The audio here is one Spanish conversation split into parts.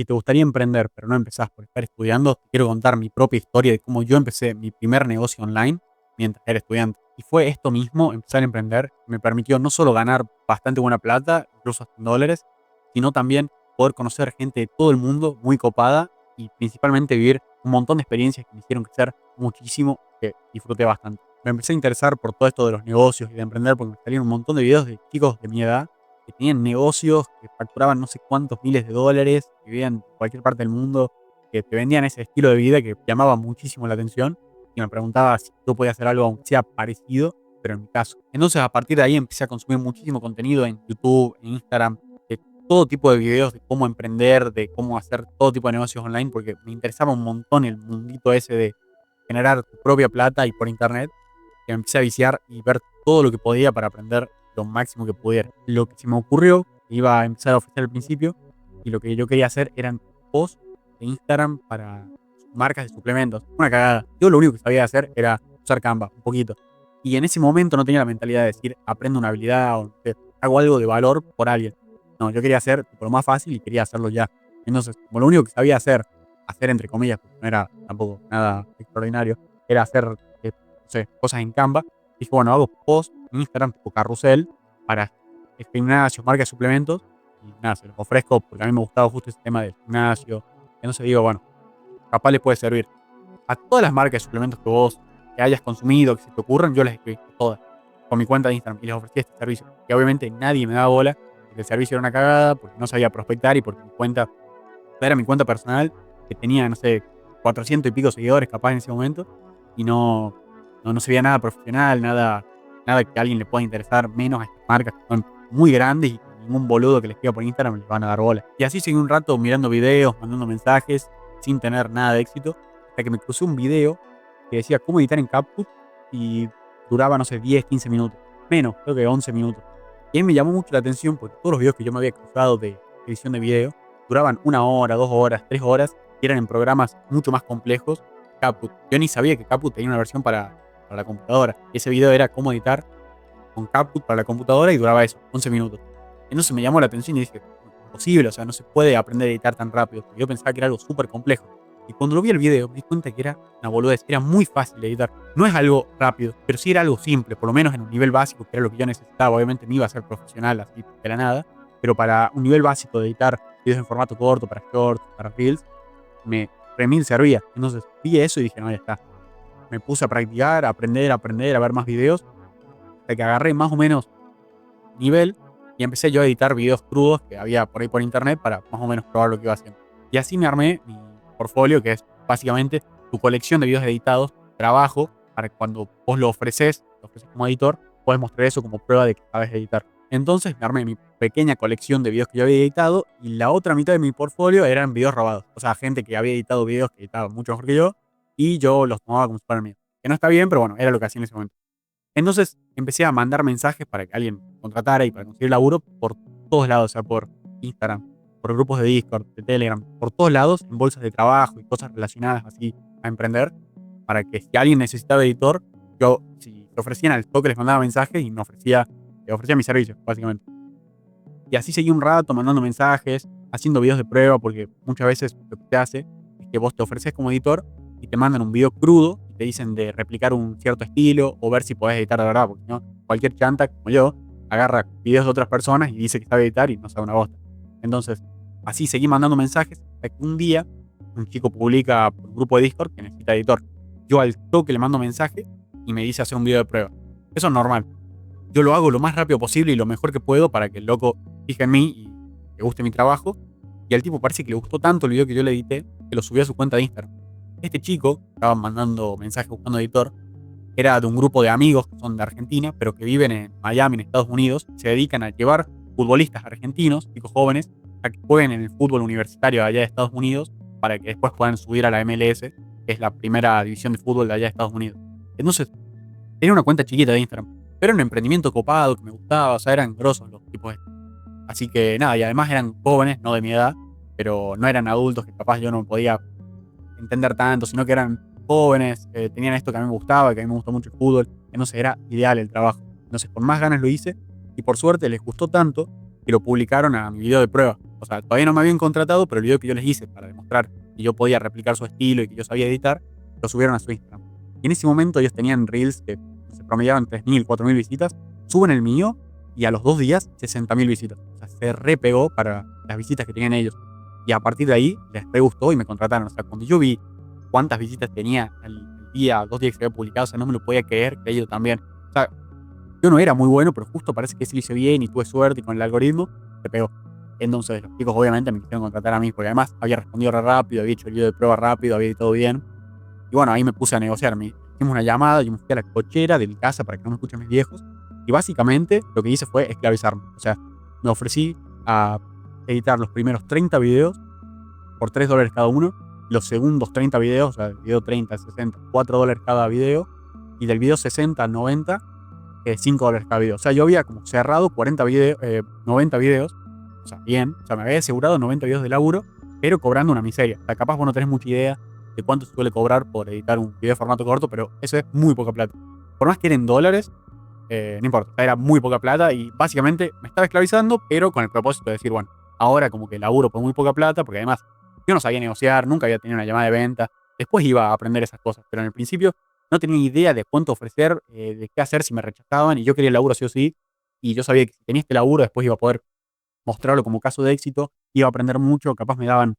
Si te gustaría emprender, pero no empezás por estar estudiando, te quiero contar mi propia historia de cómo yo empecé mi primer negocio online mientras era estudiante. Y fue esto mismo, empezar a emprender, me permitió no solo ganar bastante buena plata, incluso hasta en dólares, sino también poder conocer gente de todo el mundo muy copada y principalmente vivir un montón de experiencias que me hicieron crecer muchísimo, que disfruté bastante. Me empecé a interesar por todo esto de los negocios y de emprender porque me salieron un montón de videos de chicos de mi edad que tenían negocios, que facturaban no sé cuántos miles de dólares, que vivían en cualquier parte del mundo, que te vendían ese estilo de vida que llamaba muchísimo la atención y me preguntaba si yo podía hacer algo aunque sea parecido, pero en mi caso. Entonces a partir de ahí empecé a consumir muchísimo contenido en YouTube, en Instagram, de todo tipo de videos de cómo emprender, de cómo hacer todo tipo de negocios online, porque me interesaba un montón el mundito ese de generar tu propia plata y por internet, que me empecé a viciar y ver todo lo que podía para aprender lo máximo que pudiera. Lo que se me ocurrió, iba a empezar a ofrecer al principio, y lo que yo quería hacer eran posts de Instagram para marcas de suplementos. Una cagada. Yo lo único que sabía hacer era usar Canva, un poquito. Y en ese momento no tenía la mentalidad de decir, aprendo una habilidad o no sé, hago algo de valor por alguien. No, yo quería hacer tipo, lo más fácil y quería hacerlo ya. Entonces, como lo único que sabía hacer entre comillas, porque no era tampoco nada extraordinario, era hacer no sé, cosas en Canva. Dije, bueno, hago post en Instagram tipo carrusel para gimnasios, marcas de suplementos y nada, se los ofrezco porque a mí me gustaba justo ese tema del gimnasio. Entonces digo, bueno, capaz les puede servir. A todas las marcas de suplementos que vos que hayas consumido, que se te ocurran, yo las escribí todas con mi cuenta de Instagram y les ofrecí este servicio. Que obviamente nadie me daba bola porque el servicio era una cagada, porque no sabía prospectar y porque mi cuenta era mi cuenta personal que tenía, no sé, 400 y pico seguidores capaz en ese momento y no se veía nada profesional, nada que a alguien le pueda interesar, menos a estas marcas que son muy grandes y que ningún boludo que les escriba por Instagram les van a dar bola. Y así seguí un rato mirando videos, mandando mensajes, sin tener nada de éxito, hasta que me crucé un video que decía cómo editar en CapCut y duraba, no sé, 10, 15 minutos. Menos, creo que 11 minutos. Y ahí me llamó mucho la atención porque todos los videos que yo me había cruzado de edición de video duraban 1 hora, 2 horas, 3 horas y eran en programas mucho más complejos. CapCut. Yo ni sabía que CapCut tenía una versión para la computadora. Ese video era cómo editar con CapCut para la computadora y duraba eso, 11 minutos. Entonces me llamó la atención y dije, imposible, o sea, no se puede aprender a editar tan rápido. Porque yo pensaba que era algo súper complejo. Y cuando lo vi el video me di cuenta que era una boludez, era muy fácil de editar. No es algo rápido, pero sí era algo simple, por lo menos en un nivel básico, que era lo que yo necesitaba. Obviamente no iba a ser profesional así de la nada, pero para un nivel básico de editar videos en formato corto, para shorts, para reels, me remil servía. Entonces vi eso y dije, no, ya está. Me puse a practicar, a aprender, a ver más videos, hasta que agarré más o menos nivel y empecé yo a editar videos crudos que había por ahí por internet para más o menos probar lo que iba haciendo. Y así me armé mi portfolio, que es básicamente tu colección de videos editados, trabajo, para que cuando vos lo ofreces como editor, puedes mostrar eso como prueba de que sabes editar. Entonces me armé mi pequeña colección de videos que yo había editado y la otra mitad de mi portfolio eran videos robados. O sea, gente que había editado videos que editaba mucho mejor que yo y yo los tomaba como si fueran míos. Que no está bien, pero bueno, era lo que hacía en ese momento. Entonces empecé a mandar mensajes para que alguien me contratara y para conseguir laburo por todos lados, o sea, por Instagram, por grupos de Discord, de Telegram, por todos lados, en bolsas de trabajo y cosas relacionadas así a emprender, para que si alguien necesitaba editor, yo, si te ofrecían al toque, les mandaba mensajes y le ofrecía mis servicios, básicamente. Y así seguí un rato mandando mensajes, haciendo videos de prueba, porque muchas veces lo que te hace es que vos te ofreces como editor y te mandan un video crudo y te dicen de replicar un cierto estilo o ver si podés editar de verdad, porque no, cualquier chanta como yo agarra videos de otras personas y dice que sabe editar y no sabe una bosta. Entonces, así seguí mandando mensajes hasta que un día un chico publica por un grupo de Discord que necesita editor. Yo al toque le mando mensaje y me dice hacer un video de prueba. Eso es normal. Yo lo hago lo más rápido posible y lo mejor que puedo para que el loco fije en mí y le guste mi trabajo. Y al tipo parece que le gustó tanto el video que yo le edité que lo subió a su cuenta de Instagram. Este chico, estaba mandando mensajes buscando editor, era de un grupo de amigos que son de Argentina, pero que viven en Miami, en Estados Unidos. Se dedican a llevar futbolistas argentinos, chicos jóvenes, a que jueguen en el fútbol universitario de allá de Estados Unidos para que después puedan subir a la MLS, que es la primera división de fútbol de allá de Estados Unidos. Entonces, tenía una cuenta chiquita de Instagram, pero era un emprendimiento copado que me gustaba, o sea, eran grosos los tipos estos. Así que nada, y además eran jóvenes, no de mi edad, pero no eran adultos que capaz yo no podía entender tanto, sino que eran jóvenes, tenían esto que a mí me gustaba, que a mí me gustó mucho el fútbol, entonces era ideal el trabajo. Entonces, por más ganas lo hice y por suerte les gustó tanto que lo publicaron a mi video de prueba. O sea, todavía no me habían contratado, pero el video que yo les hice para demostrar que yo podía replicar su estilo y que yo sabía editar, lo subieron a su Instagram. Y en ese momento ellos tenían reels que se promediaban 3.000, 4.000 visitas. Suben el mío y a los 2 días 60.000 visitas. O sea, se repegó para las visitas que tenían ellos. Y a partir de ahí les re gustó y me contrataron. O sea, cuando yo vi cuántas visitas tenía el día, 2 días que se había publicado, o sea, no me lo podía creer que ellos también. O sea, yo no era muy bueno, pero justo parece que se lo hice bien y tuve suerte y con el algoritmo se pegó. Entonces los chicos obviamente me quisieron contratar a mí porque además había respondido re rápido, había hecho el video de prueba rápido, había editado bien. Y bueno, ahí me puse a negociar. Hicimos una llamada, yo me fui a la cochera de mi casa para que no me escuchen mis viejos. Y básicamente lo que hice fue esclavizarme. O sea, me ofrecí a editar los primeros 30 videos por $3 cada uno. Los segundos 30 videos, o sea, el video 30, 60, $4 cada video. Y del video 60 al 90, $5 cada video. O sea, yo había como cerrado 90 videos. O sea, bien. O sea, me había asegurado 90 videos de laburo, pero cobrando una miseria. O sea, capaz vos no tenés mucha idea de cuánto se suele cobrar por editar un video de formato corto, pero eso es muy poca plata. Por más que eran dólares, no importa, era muy poca plata y básicamente me estaba esclavizando, pero con el propósito de decir, bueno, ahora como que laburo por muy poca plata, porque además yo no sabía negociar, nunca había tenido una llamada de venta, después iba a aprender esas cosas, pero en el principio no tenía idea de cuánto ofrecer, de qué hacer si me rechazaban, y yo quería el laburo sí o sí, y yo sabía que si tenía este laburo después iba a poder mostrarlo como caso de éxito, iba a aprender mucho, capaz me daban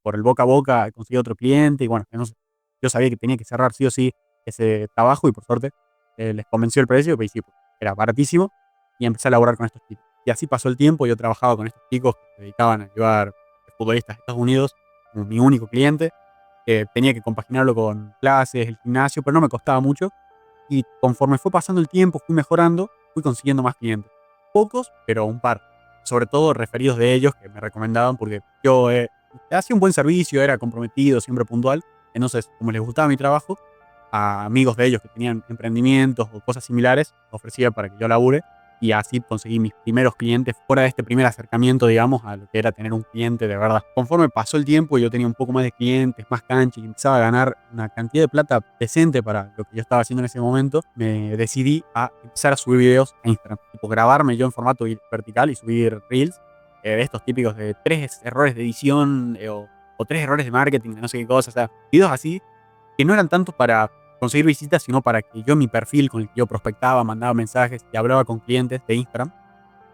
por el boca a boca, conseguir otro cliente, y bueno, entonces yo sabía que tenía que cerrar sí o sí ese trabajo, y por suerte les convenció el precio, pues sí, era baratísimo, y empecé a laburar con estos chicos. Y así pasó el tiempo, yo trabajaba con estos chicos que se dedicaban a llevar futbolistas a Estados Unidos, como mi único cliente. Tenía que compaginarlo con clases, el gimnasio, pero no me costaba mucho. Y conforme fue pasando el tiempo, fui mejorando, fui consiguiendo más clientes. Pocos, pero un par. Sobre todo referidos de ellos que me recomendaban porque yo hacía un buen servicio, era comprometido, siempre puntual. Entonces, como les gustaba mi trabajo, a amigos de ellos que tenían emprendimientos o cosas similares, ofrecía para que yo labure. Y así conseguí mis primeros clientes fuera de este primer acercamiento, digamos, a lo que era tener un cliente de verdad. Conforme pasó el tiempo y yo tenía un poco más de clientes, más cancha y empezaba a ganar una cantidad de plata decente para lo que yo estaba haciendo en ese momento, me decidí a empezar a subir videos a Instagram. Tipo, grabarme yo en formato vertical y subir reels de estos típicos de 3 errores de edición o 3 errores de marketing, de no sé qué cosa. O sea, videos así que no eran tanto para conseguir visitas, sino para que yo, mi perfil con el que yo prospectaba, mandaba mensajes y hablaba con clientes de Instagram,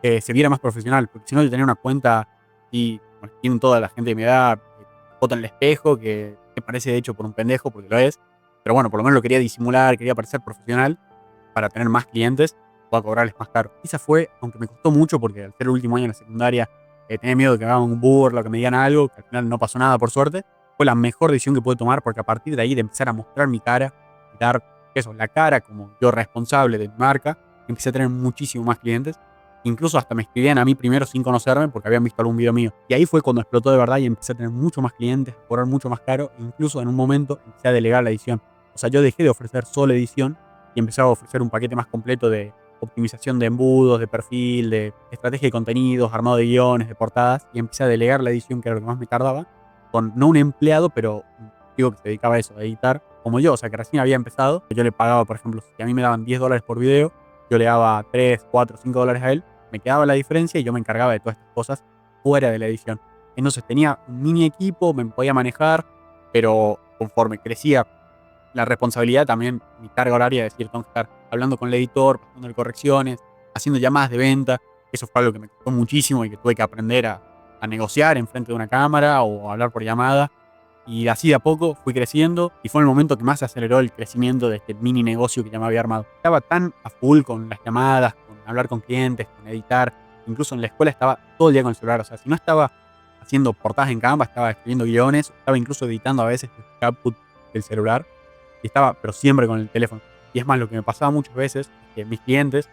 se viera más profesional. Porque si no, yo tenía una cuenta y bueno, tienen toda la gente de mi edad, foto en el espejo, que parece hecho por un pendejo, porque lo es. Pero bueno, por lo menos lo quería disimular, quería parecer profesional para tener más clientes o cobrarles más caro. Esa fue, aunque me costó mucho, porque al ser el último año en la secundaria, tenía miedo de que me hagan un burla, que me digan algo, que al final no pasó nada, por suerte. Fue la mejor decisión que pude tomar, porque a partir de ahí, de empezar a mostrar mi cara, dar eso, la cara como yo responsable de mi marca, empecé a tener muchísimo más clientes. Incluso hasta me escribían a mí primero sin conocerme porque habían visto algún video mío. Y ahí fue cuando explotó de verdad y empecé a tener mucho más clientes, a cobrar mucho más caro. Incluso en un momento empecé a delegar la edición. O sea, yo dejé de ofrecer solo edición y empecé a ofrecer un paquete más completo de optimización de embudos, de perfil, de estrategia de contenidos, armado de guiones, de portadas. Y empecé a delegar la edición, que era lo que más me tardaba, con no un empleado, pero un chico que se dedicaba a eso, a editar, como yo. O sea, que recién había empezado. Yo le pagaba, por ejemplo, si a mí me daban $10 por video, yo le daba 3, 4, $5 a él. Me quedaba la diferencia y yo me encargaba de todas estas cosas fuera de la edición. Entonces tenía un mini equipo, me podía manejar, pero conforme crecía la responsabilidad, también mi carga horaria, es decir, tengo que estar hablando con el editor, pasando correcciones, haciendo llamadas de venta. Eso fue algo que me costó muchísimo y que tuve que aprender a negociar en frente de una cámara o a hablar por llamada. Y así de a poco fui creciendo y fue el momento que más se aceleró el crecimiento de este mini negocio que ya me había armado. Estaba tan a full con las llamadas, con hablar con clientes, con editar. Incluso en la escuela estaba todo el día con el celular. O sea, si no estaba haciendo portadas en Canva, estaba escribiendo guiones, estaba incluso editando a veces el output del celular. Y estaba, pero siempre con el teléfono. Y es más, lo que me pasaba muchas veces es que mis clientes,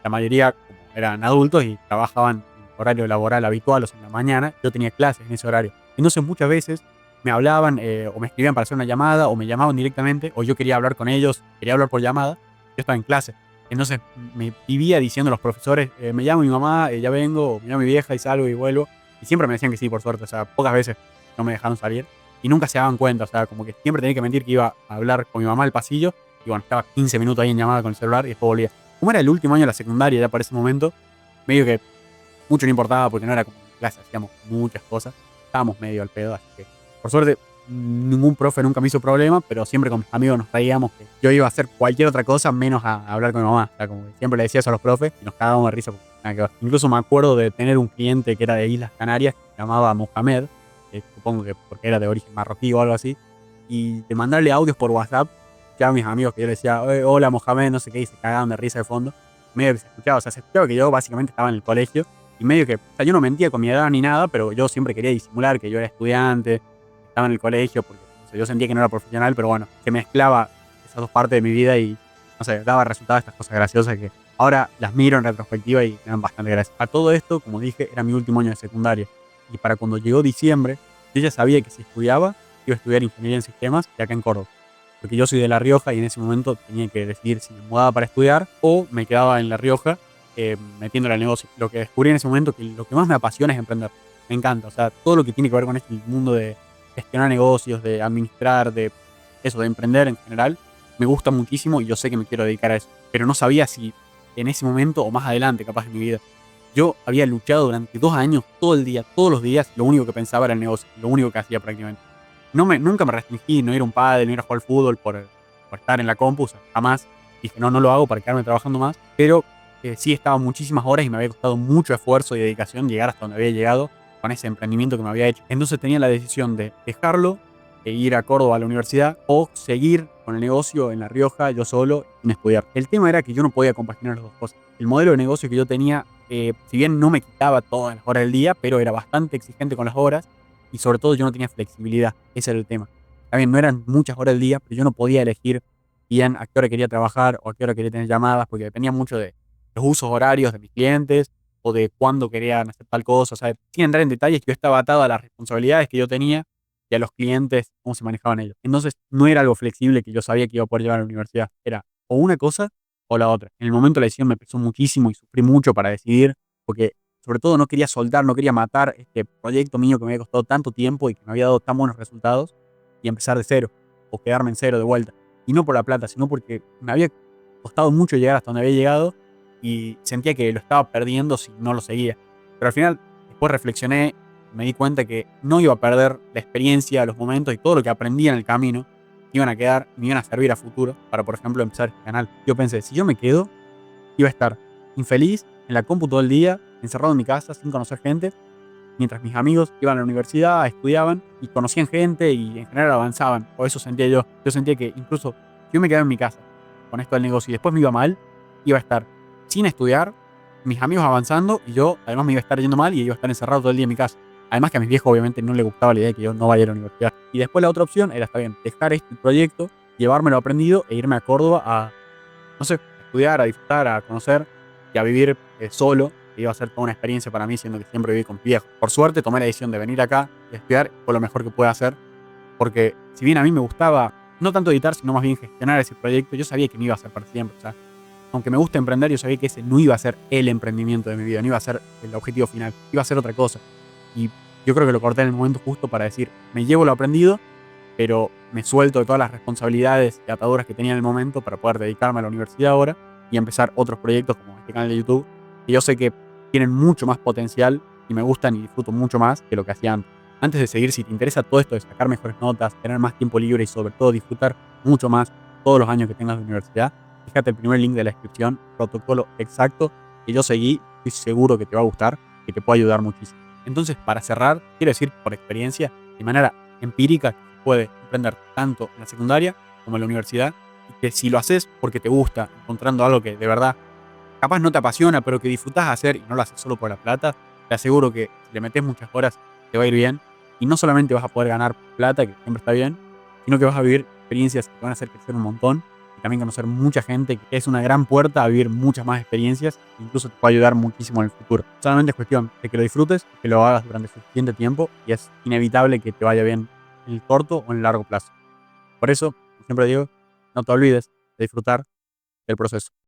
la mayoría como eran adultos y trabajaban en horario laboral habitual, o sea, en la mañana, yo tenía clases en ese horario. Entonces muchas veces me hablaban o me escribían para hacer una llamada o me llamaban directamente o yo quería hablar con ellos, quería hablar por llamada, yo estaba en clase. Entonces me vivía diciendo a los profesores, me llamo mi mamá, ya vengo, o me llamo mi vieja y salgo y vuelvo. Y siempre me decían que sí, por suerte, o sea, pocas veces no me dejaron salir. Y nunca se daban cuenta, o sea, como que siempre tenía que mentir que iba a hablar con mi mamá al pasillo. Y bueno, estaba 15 minutos ahí en llamada con el celular y después volvía. Como era el último año de la secundaria ya para ese momento, medio que mucho no importaba porque no era como clase hacíamos muchas cosas, estábamos medio al pedo, así que por suerte ningún profe nunca me hizo problema, pero siempre con mis amigos nos reíamos que yo iba a hacer cualquier otra cosa menos a hablar con mi mamá. O sea, como que siempre le decía eso a los profes y nos cagábamos de risa porque nada que ver. Incluso me acuerdo de tener un cliente que era de Islas Canarias que se llamaba Mohamed, supongo que porque era de origen marroquí o algo así, y de mandarle audios por WhatsApp ya a mis amigos que yo les decía, hola Mohamed, no sé qué, y se cagaban de risa de fondo. Medio que se escuchaba, o sea, se escuchaba que yo básicamente estaba en el colegio y medio que, o sea, yo no mentía con mi edad ni nada, pero yo siempre quería disimular que yo era estudiante, estaba en el colegio, porque o sea, yo sentía que no era profesional, pero bueno, se mezclaba esas dos partes de mi vida y, no sé, daba resultado a estas cosas graciosas que ahora las miro en retrospectiva y me dan bastante gracia. A todo esto, como dije, era mi último año de secundaria. Y para cuando llegó diciembre, yo ya sabía que si estudiaba, iba a estudiar ingeniería en sistemas y acá en Córdoba. Porque yo soy de La Rioja y en ese momento tenía que decidir si me mudaba para estudiar o me quedaba en La Rioja metiéndole al negocio. Lo que descubrí en ese momento que lo que más me apasiona es emprender. Me encanta, o sea, todo lo que tiene que ver con este mundo de gestionar negocios, de administrar, de eso, de emprender en general, me gusta muchísimo y yo sé que me quiero dedicar a eso. Pero no sabía si en ese momento o más adelante, capaz en mi vida. Yo había luchado durante 2 años, todo el día, todos los días, lo único que pensaba era el negocio, lo único que hacía prácticamente. Nunca me restringí, no ir a un pádel, no ir a jugar al fútbol por estar en la compu, o sea, jamás. Dije, no lo hago para quedarme trabajando más, pero sí estaba muchísimas horas y me había costado mucho esfuerzo y dedicación llegar hasta donde había llegado con ese emprendimiento que me había hecho. Entonces tenía la decisión de dejarlo e ir a Córdoba a la universidad o seguir con el negocio en La Rioja yo solo sin estudiar. El tema era que yo no podía compaginar las dos cosas. El modelo de negocio que yo tenía, si bien no me quitaba todas las horas del día, pero era bastante exigente con las horas y sobre todo yo no tenía flexibilidad. Ese era el tema. También no eran muchas horas del día, pero yo no podía elegir bien a qué hora quería trabajar o a qué hora quería tener llamadas porque dependía mucho de los usos horarios de mis clientes o de cuándo querían hacer tal cosa. O sea, sin entrar en detalles, yo estaba atado a las responsabilidades que yo tenía y a los clientes, cómo se manejaban ellos. Entonces, no era algo flexible que yo sabía que iba a poder llevar a la universidad. Era o una cosa o la otra. En el momento la decisión me pesó muchísimo y sufrí mucho para decidir, porque sobre todo no quería soltar, no quería matar este proyecto mío que me había costado tanto tiempo y que me había dado tan buenos resultados y empezar de cero o quedarme en cero de vuelta. Y no por la plata, sino porque me había costado mucho llegar hasta donde había llegado y sentía que lo estaba perdiendo si no lo seguía. Pero al final, después reflexioné, me di cuenta que no iba a perder la experiencia, los momentos y todo lo que aprendí en el camino iban a quedar, me iban a servir a futuro para, por ejemplo, empezar este canal. Yo pensé, si yo me quedo, iba a estar infeliz en la compu todo el día, encerrado en mi casa, sin conocer gente, mientras mis amigos iban a la universidad, estudiaban y conocían gente y en general avanzaban. O eso sentía yo. Yo sentía que incluso si yo me quedaba en mi casa con esto del negocio y después me iba mal, iba a estar sin estudiar, mis amigos avanzando y yo además me iba a estar yendo mal y iba a estar encerrado todo el día en mi casa. Además que a mis viejos obviamente no les gustaba la idea de que yo no vaya a la universidad. Y después la otra opción era, está bien, dejar este proyecto, llevármelo aprendido e irme a Córdoba a, no sé, a estudiar, a disfrutar, a conocer y a vivir solo. Iba a ser toda una experiencia para mí, siendo que siempre viví con mi viejo. Por suerte tomé la decisión de venir acá y estudiar, fue lo mejor que pude hacer, porque si bien a mí me gustaba no tanto editar, sino más bien gestionar ese proyecto, yo sabía que no iba a ser para siempre. O sea, aunque me gusta emprender, yo sabía que ese no iba a ser el emprendimiento de mi vida, no iba a ser el objetivo final, iba a ser otra cosa. Y yo creo que lo corté en el momento justo para decir, me llevo lo aprendido, pero me suelto de todas las responsabilidades y ataduras que tenía en el momento para poder dedicarme a la universidad ahora y empezar otros proyectos como este canal de YouTube, que yo sé que tienen mucho más potencial y me gustan y disfruto mucho más que lo que hacía antes. Antes de seguir, si te interesa todo esto de sacar mejores notas, tener más tiempo libre y sobre todo disfrutar mucho más todos los años que tengas de universidad, fíjate el primer link de la descripción, protocolo exacto que yo seguí, estoy seguro que te va a gustar, que te puede ayudar muchísimo. Entonces, para cerrar, quiero decir por experiencia, de manera empírica, que se puede emprender tanto en la secundaria como en la universidad, y que si lo haces porque te gusta, encontrando algo que de verdad capaz no te apasiona, pero que disfrutás hacer y no lo haces solo por la plata, te aseguro que si le metes muchas horas te va a ir bien. Y no solamente vas a poder ganar plata, que siempre está bien, sino que vas a vivir experiencias que te van a hacer crecer un montón y también conocer mucha gente, que es una gran puerta a vivir muchas más experiencias e incluso te puede ayudar muchísimo en el futuro. Solamente es cuestión de que lo disfrutes, que lo hagas durante suficiente tiempo y es inevitable que te vaya bien en el corto o en el largo plazo. Por eso, como siempre digo, no te olvides de disfrutar del proceso.